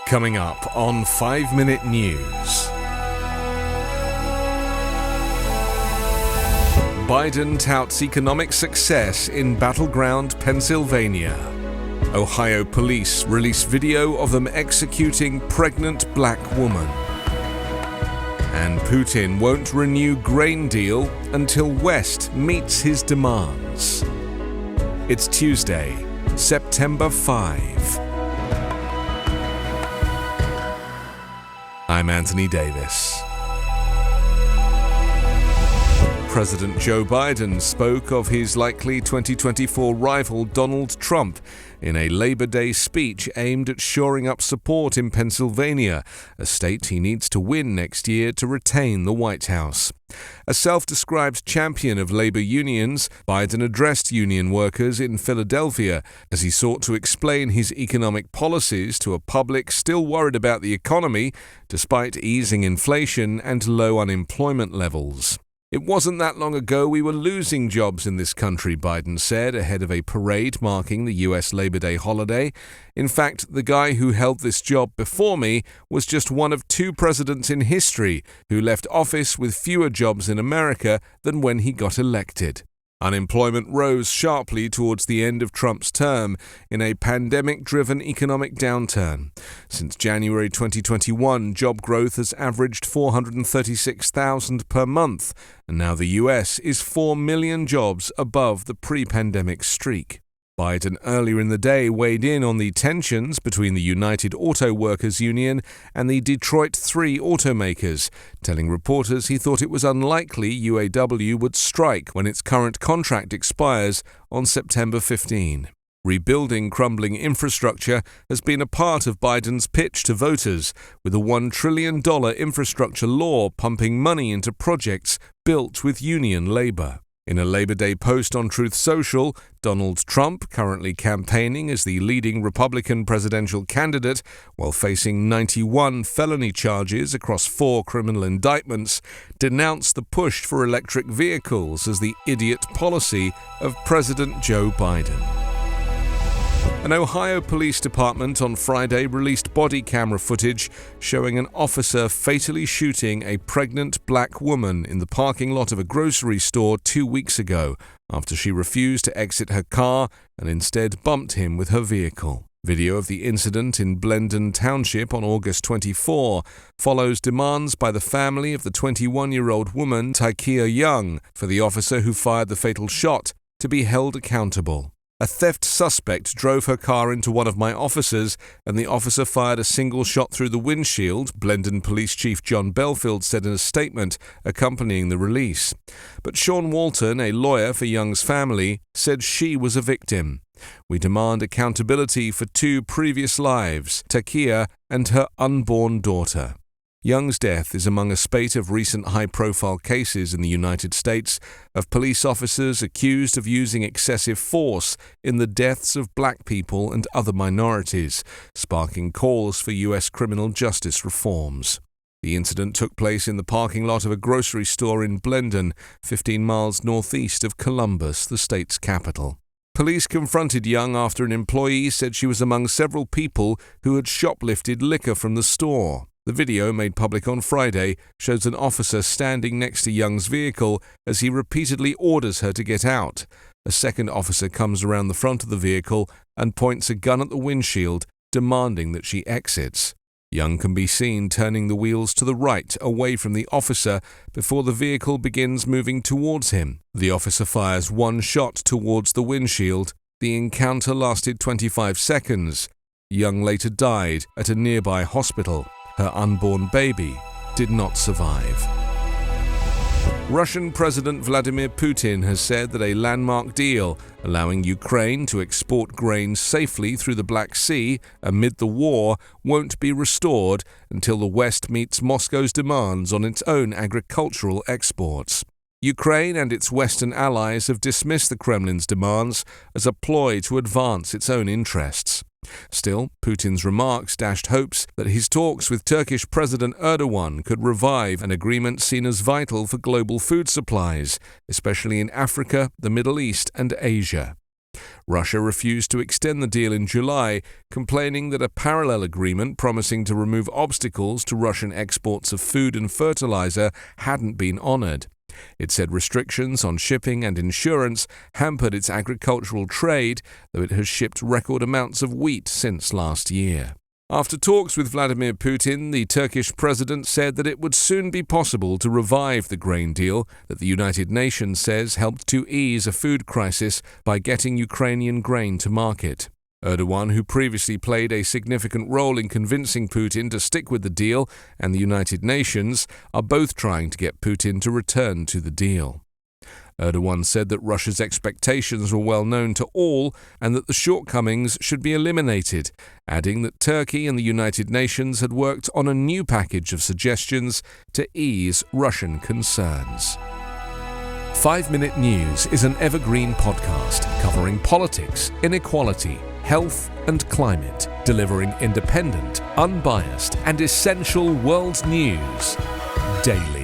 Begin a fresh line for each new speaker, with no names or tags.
Coming up on 5 Minute News. Biden touts economic success in battleground Pennsylvania. Ohio police release video of them executing pregnant black woman. And Putin won't renew grain deal until West meets his demands. It's Tuesday, September 5. I'm Anthony Davis. President Joe Biden spoke of his likely 2024 rival Donald Trump in a Labor Day speech aimed at shoring up support in Pennsylvania, a state he needs to win next year to retain the White House. A self-described champion of labor unions, Biden addressed union workers in Philadelphia as he sought to explain his economic policies to a public still worried about the economy despite easing inflation and low unemployment levels. It wasn't that long ago we were losing jobs in this country, Biden said ahead of a parade marking the U.S. Labor Day holiday. In fact, the guy who held this job before me was just one of two presidents in history who left office with fewer jobs in America than when he got elected. Unemployment rose sharply towards the end of Trump's term in a pandemic-driven economic downturn. Since January 2021, job growth has averaged 436,000 per month, and now the US is 4 million jobs above the pre-pandemic streak. Biden earlier in the day weighed in on the tensions between the United Auto Workers Union and the Detroit 3 automakers, telling reporters he thought it was unlikely UAW would strike when its current contract expires on September 15. Rebuilding crumbling infrastructure has been a part of Biden's pitch to voters, with a $1 trillion infrastructure law pumping money into projects built with union labor. In a Labor Day post on Truth Social, Donald Trump, currently campaigning as the leading Republican presidential candidate while facing 91 felony charges across 4 criminal indictments, denounced the push for electric vehicles as the idiot policy of President Joe Biden. An Ohio police department on Friday released body camera footage showing an officer fatally shooting a pregnant black woman in the parking lot of a grocery store 2 weeks ago after she refused to exit her car and instead bumped him with her vehicle. Video of the incident in Blendon Township on August 24 follows demands by the family of the 21-year-old woman, Tykia Young, for the officer who fired the fatal shot to be held accountable. A theft suspect drove her car into one of my officers, and the officer fired a single shot through the windshield, Blendon Police Chief John Belfield said in a statement accompanying the release. But Sean Walton, a lawyer for Young's family, said she was a victim. We demand accountability for 2 previous lives, Tykia and her unborn daughter. Young's death is among a spate of recent high-profile cases in the United States of police officers accused of using excessive force in the deaths of black people and other minorities, sparking calls for U.S. criminal justice reforms. The incident took place in the parking lot of a grocery store in Blendon, 15 miles northeast of Columbus, the state's capital. Police confronted Young after an employee said she was among several people who had shoplifted liquor from the store. The video, made public on Friday, shows an officer standing next to Young's vehicle as he repeatedly orders her to get out. A second officer comes around the front of the vehicle and points a gun at the windshield, demanding that she exits. Young can be seen turning the wheels to the right away from the officer before the vehicle begins moving towards him. The officer fires one shot towards the windshield. The encounter lasted 25 seconds. Young later died at a nearby hospital. Her unborn baby did not survive. Russian President Vladimir Putin has said that a landmark deal allowing Ukraine to export grain safely through the Black Sea amid the war won't be restored until the West meets Moscow's demands on its own agricultural exports. Ukraine and its Western allies have dismissed the Kremlin's demands as a ploy to advance its own interests. Still, Putin's remarks dashed hopes that his talks with Turkish President Erdogan could revive an agreement seen as vital for global food supplies, especially in Africa, the Middle East, and Asia. Russia refused to extend the deal in July, complaining that a parallel agreement promising to remove obstacles to Russian exports of food and fertilizer hadn't been honored. It said restrictions on shipping and insurance hampered its agricultural trade, though it has shipped record amounts of wheat since last year. After talks with Vladimir Putin, the Turkish president said that it would soon be possible to revive the grain deal that the United Nations says helped to ease a food crisis by getting Ukrainian grain to market. Erdogan, who previously played a significant role in convincing Putin to stick with the deal, and the United Nations are both trying to get Putin to return to the deal. Erdogan said that Russia's expectations were well known to all and that the shortcomings should be eliminated, adding that Turkey and the United Nations had worked on a new package of suggestions to ease Russian concerns. 5 Minute News is an Evergreen podcast covering politics, inequality, health and climate, delivering independent, unbiased and essential world news daily.